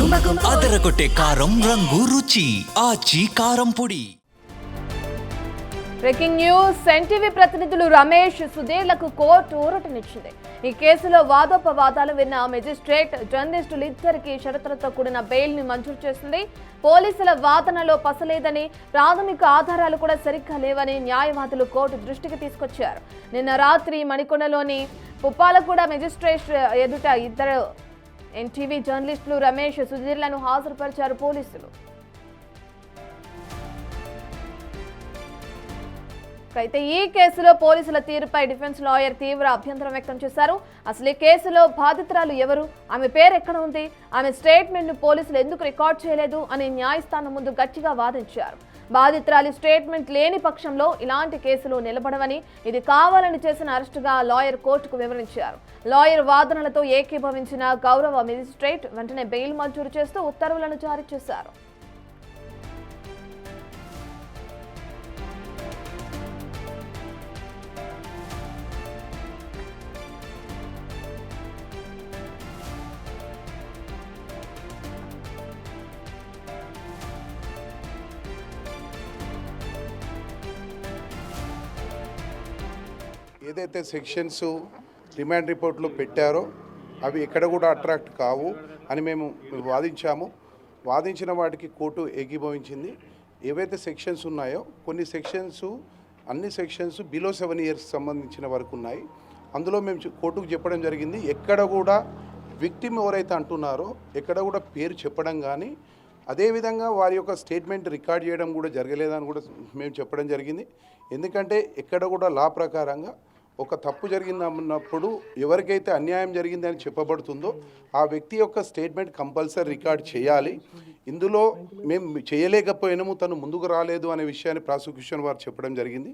అదరగొట్టే కారం రంగు రుచి ఆచి కారం పొడి. Breaking news. ఎన్టీవీ ప్రతినిధులు రమేష్ సుధీర్లకు కోర్టు ఊరటనిచ్చింది. ఈ కేసులో వాదోపవాదాలు విన్న మెజిస్ట్రేట్ జర్నలిస్టులు ఇద్దరికి షరతులతో కూడిన బెయిల్ ని మంజూరు చేసింది. పోలీసుల వాదనలో పసలేదని, ప్రాథమిక ఆధారాలు కూడా సరిగ్గా లేవని న్యాయవాదులు కోర్టు దృష్టికి తీసుకొచ్చారు. నిన్న రాత్రి మణికొండలోని పుప్పాలగూడ మెజిస్ట్రేట్ ఎదుట ఇద్దరు ఎన్టీవీ జర్నలిస్టులు రమేష్ సుధీర్లను హాజరుపరిచారు పోలీసులు. అయితే ఈ కేసులో పోలీసుల తీరుపై డిఫెన్స్ లాయర్ తీవ్ర అభ్యంతరం వ్యక్తం చేశారు. అసలు ఈ కేసులో బాధితురాలు ఎవరు, ఆమె పేరు ఎక్కడ ఉంది, ఆమె స్టేట్మెంట్ ను పోలీసులు ఎందుకు రికార్డ్ చేయలేదు అని న్యాయస్థానం ముందు గట్టిగా వాదించారు. బాధితురాలి స్టేట్మెంట్ లేని పక్షంలో ఇలాంటి కేసులు నిలబడవని, ఇది కావాలని చేసిన అరెస్టుగా లాయర్ కోర్టుకు వివరించారు. లాయర్ వాదనలతో ఏకీభవించిన గౌరవ మెజిస్ట్రేట్ వెంటనే బెయిల్ మంజూరు చేస్తూ ఉత్తర్వులను జారీ చేశారు. ఏదైతే సెక్షన్స్ రిమాండ్ రిపోర్ట్లో పెట్టారో అవి ఎక్కడ కూడా అట్రాక్ట్ కావు అని మేము వాదించిన వాటికి కోర్టు ఏకీభవించింది. ఏవైతే సెక్షన్స్ ఉన్నాయో అన్ని సెక్షన్స్ బిలో 7 years సంబంధించిన వరకు ఉన్నాయి. అందులో మేము కోర్టుకు చెప్పడం జరిగింది, ఎక్కడ కూడా విక్టిమ్ ఎవరైతే అంటున్నారో ఎక్కడ కూడా పేరు చెప్పడం కానీ, అదేవిధంగా వారి యొక్క స్టేట్మెంట్ రికార్డ్ చేయడం కూడా జరగలేదని కూడా మేము చెప్పడం జరిగింది. ఎందుకంటే ఎక్కడ కూడా లా ప్రకారంగా ఒక తప్పు జరిగిందన్నప్పుడు ఎవరికైతే అన్యాయం జరిగిందని చెప్పబడుతుందో ఆ వ్యక్తి యొక్క స్టేట్మెంట్ కంపల్సరీ రికార్డ్ చేయాలి. ఇందులో మేము చేయలేకపోయినాము, తను ముందుకు రాలేదు అనే విషయాన్ని ప్రాసిక్యూషన్ వారు చెప్పడం జరిగింది.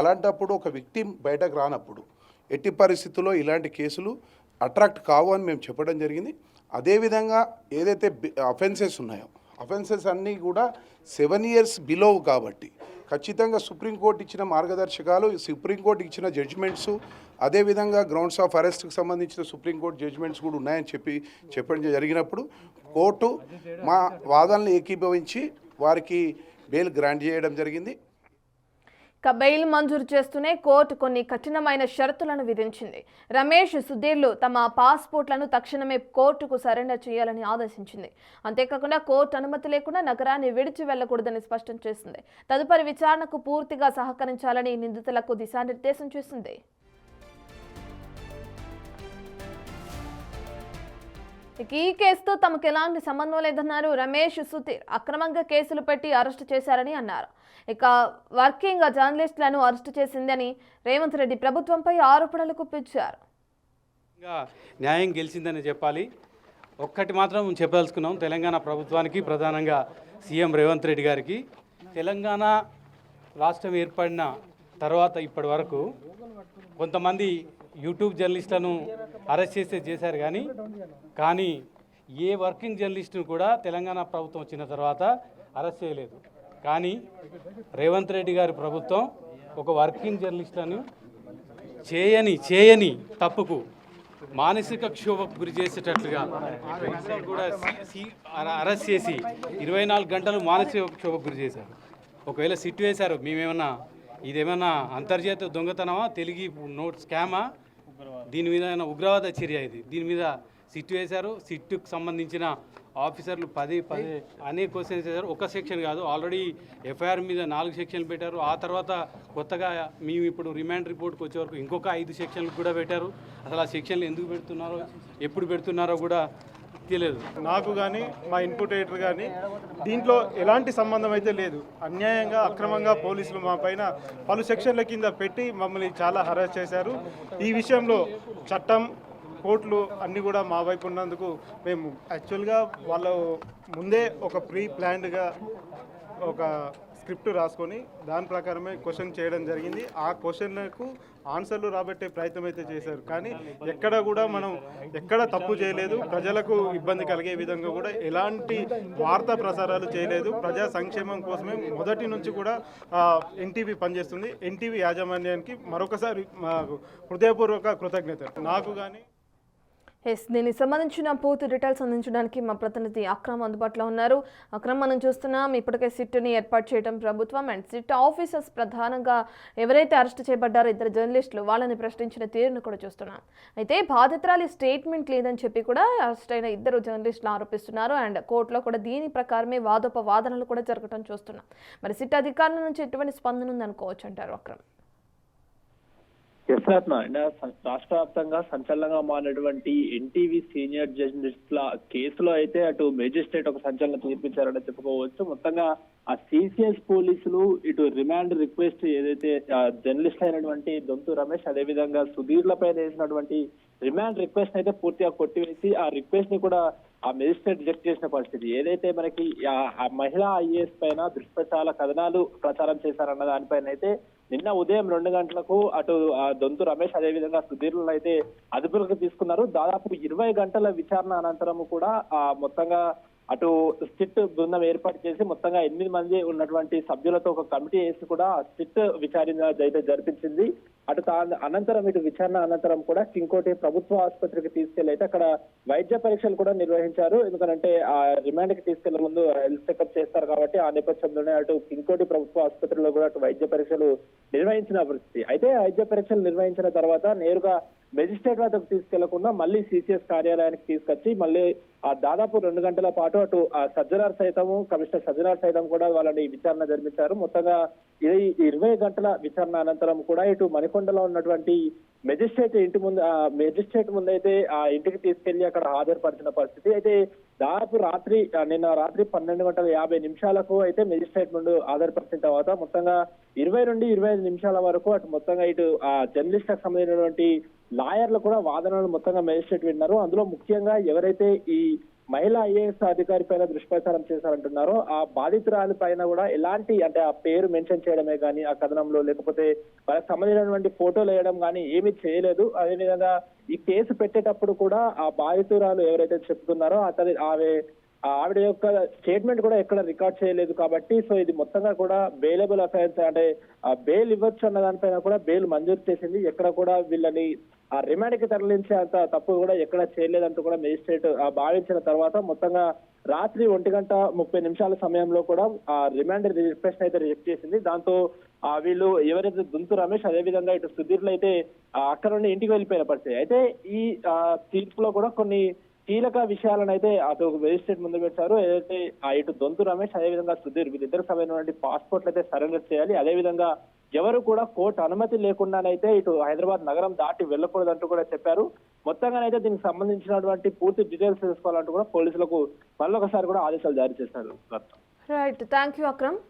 అలాంటప్పుడు ఒక విక్టిమ్ బయటకు రానప్పుడు ఎట్టి పరిస్థితుల్లో ఇలాంటి కేసులు అట్రాక్ట్ కావు అని మేము చెప్పడం జరిగింది. అదేవిధంగా ఏదైతే అఫెన్సెస్ ఉన్నాయో అఫెన్సెస్ అన్నీ కూడా 7 years బిలో కాబట్టి ఖచ్చితంగా సుప్రీంకోర్టు ఇచ్చిన మార్గదర్శకాలు, సుప్రీంకోర్టు ఇచ్చిన జడ్జిమెంట్స్, అదేవిధంగా గ్రౌండ్స్ ఆఫ్ అరెస్ట్కి సంబంధించిన సుప్రీంకోర్టు జడ్జిమెంట్స్ కూడా ఉన్నాయని చెప్పడం జరిగినప్పుడు కోర్టు మా వాదనలు ఏకీభవించి వారికి బెయిల్ గ్రాంట్ చేయడం జరిగింది. బెయిల్ మంజూరు చేస్తూనే కోర్టు కొన్ని కఠినమైన షరతులను విధించింది. రమేష్ సుధీర్లు తమ పాస్పోర్ట్లను తక్షణమే కోర్టుకు సరెండర్ చేయాలని ఆదేశించింది. అంతేకాకుండా కోర్టు అనుమతి లేకుండా నగరాన్ని విడిచి వెళ్లకూడదని స్పష్టం చేసింది. తదుపరి విచారణకు పూర్తిగా సహకరించాలని నిందితులకు దిశానిర్దేశం చేసింది. ఈ కేసుతో తమకు ఎలాంటి సంబంధం లేదన్నారు రమేష్ సుధీర్. అక్రమంగా కేసులు పెట్టి అరెస్టు చేశారని అన్నారు. ఇక వర్కింగ్ జర్నలిస్టులను అరెస్టు చేసిందని రేవంత్ రెడ్డి ప్రభుత్వంపై ఆరోపణలు గుప్పించారు. న్యాయం గెలిచిందని చెప్పాలి. ఒక్కటి మాత్రం చెప్పదలుచుకున్నాం తెలంగాణ ప్రభుత్వానికి, ప్రధానంగా సీఎం రేవంత్ రెడ్డి గారికి. తెలంగాణ రాష్ట్రం ఏర్పడిన తర్వాత ఇప్పటి వరకు కొంతమంది యూట్యూబ్ జర్నలిస్టులను అరెస్ట్ చేశారు కానీ ఏ వర్కింగ్ జర్నలిస్టును కూడా తెలంగాణ ప్రభుత్వం వచ్చిన తర్వాత అరెస్ట్ చేయలేదు. కానీ రేవంత్ రెడ్డి గారి ప్రభుత్వం ఒక వర్కింగ్ జర్నలిస్టులను చేయని తప్పుకు మానసిక క్షోభకు గురి చేసేటట్లుగా కూడా అరెస్ట్ చేసి 24 గంటలు మానసిక క్షోభకు గురి చేశారు. ఒకవేళ సిట్ వేశారు, ఇదేమన్నా అంతర్జాతీయ దొంగతనమా, తెలుగు నోట్ స్కామా, దీని మీద ఉగ్రవాద చర్య ఇది, దీని మీద సిట్ వేశారు. సిట్టుకు సంబంధించిన ఆఫీసర్లు 10 అనేక క్వశ్చన్స్ చేశారు. ఒక సెక్షన్ కాదు, ఆల్రెడీ ఎఫ్ఐఆర్ మీద 4 సెక్షన్లు పెట్టారు. ఆ తర్వాత కొత్తగా మేము ఇప్పుడు రిమాండ్ రిపోర్ట్కి వచ్చే వరకు ఇంకొక 5 సెక్షన్లు కూడా పెట్టారు. అసలు ఆ సెక్షన్లు ఎందుకు పెడుతున్నారో, ఎప్పుడు పెడుతున్నారో కూడా తెలియదు. నాకు కానీ మా ఇన్పుట్ ఎడిటర్ కానీ దీంట్లో ఎలాంటి సంబంధం అయితే లేదు. అన్యాయంగా అక్రమంగా పోలీసులు మా పైన పలు సెక్షన్ల కింద పెట్టి మమ్మల్ని చాలా హరాస్ చేశారు. ఈ విషయంలో చట్టం, కోర్టులు అన్నీ కూడా మా వైపు ఉన్నందుకు మేము యాక్చువల్గా వాళ్ళు ముందే ఒక ప్రీ ప్లాన్డ్గా ఒక స్క్రిప్ట్ రాసుకొని దాని ప్రకారమే క్వశ్చన్ చేయడం జరిగింది. ఆ క్వశ్చన్లకు ఆన్సర్లు రాబట్టే ప్రయత్నం అయితే చేశారు. కానీ ఎక్కడ కూడా మనం తప్పు చేయలేదు. ప్రజలకు ఇబ్బంది కలిగే విధంగా కూడా ఎలాంటి వార్తా ప్రసారాలు చేయలేదు. ప్రజా సంక్షేమం కోసమే మొదటి నుంచి కూడా ఎన్టీవీ పనిచేస్తుంది. ఎన్టీవీ యాజమాన్యానికి మరొకసారి హృదయపూర్వక కృతజ్ఞతలు. నాకు కానీ దీనికి సంబంధించిన పూర్తి డీటెయిల్స్ అందించడానికి మా ప్రతినిధి అక్రమ్ అందుబాటులో ఉన్నారు. అక్రమ్, మనం చూస్తున్నాం ఇప్పటికే సిట్ని ఏర్పాటు చేయడం ప్రభుత్వం అండ్ సిట్ ఆఫీసర్స్ ప్రధానంగా ఎవరైతే అరెస్ట్ చేయబడ్డారో ఇద్దరు జర్నలిస్టులు వాళ్ళని ప్రశ్నించిన తీరును కూడా చూస్తున్నాం. అయితే బాధితురాలి స్టేట్మెంట్ లేదని చెప్పి కూడా అరెస్ట్ అయిన ఇద్దరు జర్నలిస్టులు ఆరోపిస్తున్నారు అండ్ కోర్టులో కూడా దీని ప్రకారమే వాదోపవాదనలు కూడా జరగడం చూస్తున్నాం. మరి సిట్ అధికారుల నుంచి ఎటువంటి స్పందన ఉందనుకోవచ్చు అంటారు అక్రమ్? యశ్రత్న రాష్ట్ర వ్యాప్తంగా సంచలనంగా మారినటువంటి ఎన్టీవీ సీనియర్ జర్నలిస్టుల కేసులో అయితే అటు మేజిస్ట్రేట్ ఒక సంచలనం తీర్పించారని చెప్పుకోవచ్చు. మొత్తంగా ఆ సిసిఎస్ పోలీసులు ఇటు రిమాండ్ రిక్వెస్ట్ ఏదైతే జర్నలిస్ట్ అయినటువంటి దొంతు రమేష్ అదేవిధంగా సుధీర్ల పైన వేసినటువంటి రిమాండ్ రిక్వెస్ట్ అయితే పూర్తిగా కొట్టివేసి ఆ రిక్వెస్ట్ ని కూడా ఆ మెజిస్ట్రేట్ రిజెక్ట్ చేసిన పరిస్థితి. ఏదైతే మనకి ఆ మహిళా ఐఏఎస్ పైన దుష్ప్రచార కథనాలు ప్రచారం చేశారన్న దానిపైన అయితే నిన్న ఉదయం 2 గంటలకు అటు దొంతు రమేష్ అదేవిధంగా సుధీర్లను అయితే అదుపులోకి తీసుకున్నారు. దాదాపు 20 గంటల విచారణ అనంతరం కూడా మొత్తంగా అటు సిట్ బృందం ఏర్పాటు చేసి మొత్తంగా 8 మంది ఉన్నటువంటి సభ్యులతో ఒక కమిటీ వేసి కూడా సిట్ విచారణ అయితే జరిపించింది. అటు అనంతరం ఇటు విచారణ అనంతరం కూడా కింగ్కోటి ప్రభుత్వ ఆసుపత్రికి తీసుకెళ్లి అయితే అక్కడ వైద్య పరీక్షలు కూడా నిర్వహించారు. ఎందుకంటే ఆ రిమాండ్ కి తీసుకెళ్లే ముందు హెల్త్ చెకప్ చేస్తారు కాబట్టి ఆ నేపథ్యంలోనే అటు కింగ్కోటి ప్రభుత్వ ఆసుపత్రిలో కూడా అటు వైద్య పరీక్షలు నిర్వహించిన పరిస్థితి. అయితే వైద్య పరీక్షలు నిర్వహించిన తర్వాత నేరుగా మెజిస్ట్రేట్ వద్దకు తీసుకెళ్లకుండా మళ్ళీ సిసిఎస్ కార్యాలయానికి తీసుకొచ్చి మళ్ళీ దాదాపు 2 గంటల పాటు అటు సజ్జనార్ సైతము కమిషనర్ సజ్జనార్ సైతం కూడా వాళ్ళని విచారణ జరిపించారు. మొత్తంగా 20 గంటల విచారణ అనంతరం కూడా ఇటు మణికొండలో ఉన్నటువంటి మెజిస్ట్రేట్ ముందైతే ఆ ఇంటికి తీసుకెళ్లి అక్కడ హాజరుపరిచిన పరిస్థితి. అయితే దాదాపు నిన్న రాత్రి 12:50 అయితే మెజిస్ట్రేట్ ముందు హాజరుపరిచిన తర్వాత మొత్తంగా 20 నుండి 25 నిమిషాల వరకు అటు మొత్తంగా ఇటు ఆ జర్నలిస్ట్లకు సంబంధించినటువంటి లాయర్లు కూడా వాదనలు మొత్తంగా మెజిస్ట్రేట్ విన్నారు. అందులో ముఖ్యంగా ఎవరైతే ఈ మహిళా ఐఏఎస్ అధికారి పైన దుష్ప్రచారం చేశారంటున్నారో ఆ బాధితురాలి పైన కూడా ఎలాంటి అంటే ఆ పేరు మెన్షన్ చేయడమే కానీ ఆ కథనంలో లేకపోతే వాళ్ళకి సంబంధించినటువంటి ఫోటోలు వేయడం కానీ ఏమీ చేయలేదు. అదేవిధంగా ఈ కేసు పెట్టేటప్పుడు కూడా ఆ బాధితురాలు ఎవరైతే చెప్తున్నారో ఆవిడ యొక్క స్టేట్మెంట్ కూడా ఎక్కడ రికార్డ్ చేయలేదు కాబట్టి సో ఇది మొత్తంగా కూడా బెయిలబుల్ అఫెన్స్ అంటే బెయిల్ ఇవ్వచ్చు అన్న దానిపైన కూడా బెయిల్ మంజూరు చేసింది. ఎక్కడ కూడా వీళ్ళని ఆ రిమాండ్ కి తరలించే అంత తప్పు కూడా ఎక్కడ చేయలేదంటూ కూడా మెజిస్ట్రేట్ భావించిన తర్వాత మొత్తంగా రాత్రి 1:30 సమయంలో కూడా ఆ రిమాండ్ రిక్వెస్ట్ అయితే రిజెక్ట్ చేసింది. దాంతో వీళ్ళు ఎవరైతే దొంతు రమేష్ అదేవిధంగా ఇటు సుధీర్లు అయితే అక్కడ నుండి ఇంటికి వెళ్ళిపోయిన పరిస్థితి. అయితే ఈ తీర్పులో కూడా కొన్ని కీలక విషయాలను అయితే అటు మెజిస్ట్రేట్ ముందు పెట్టారు. ఏదైతే ఇటు దొంతు రమేష్ అదేవిధంగా సుధీర్ వీళ్ళిద్దరు సమైనటువంటి పాస్పోర్ట్లు అయితే సరెండర్ చేయాలి. అదేవిధంగా ఎవరు కూడా కోర్టు అనుమతి లేకుండానైతే ఇటు హైదరాబాద్ నగరం దాటి వెళ్ళకూడదంటూ కూడా చెప్పారు. మొత్తంగానైతే దీనికి సంబంధించినటువంటి పూర్తి డీటెయిల్స్ తెలుసుకోవాలంటూ కూడా పోలీసులకు మళ్ళొకసారి కూడా ఆదేశాలు జారీ చేశారు. Right, thank you Akram.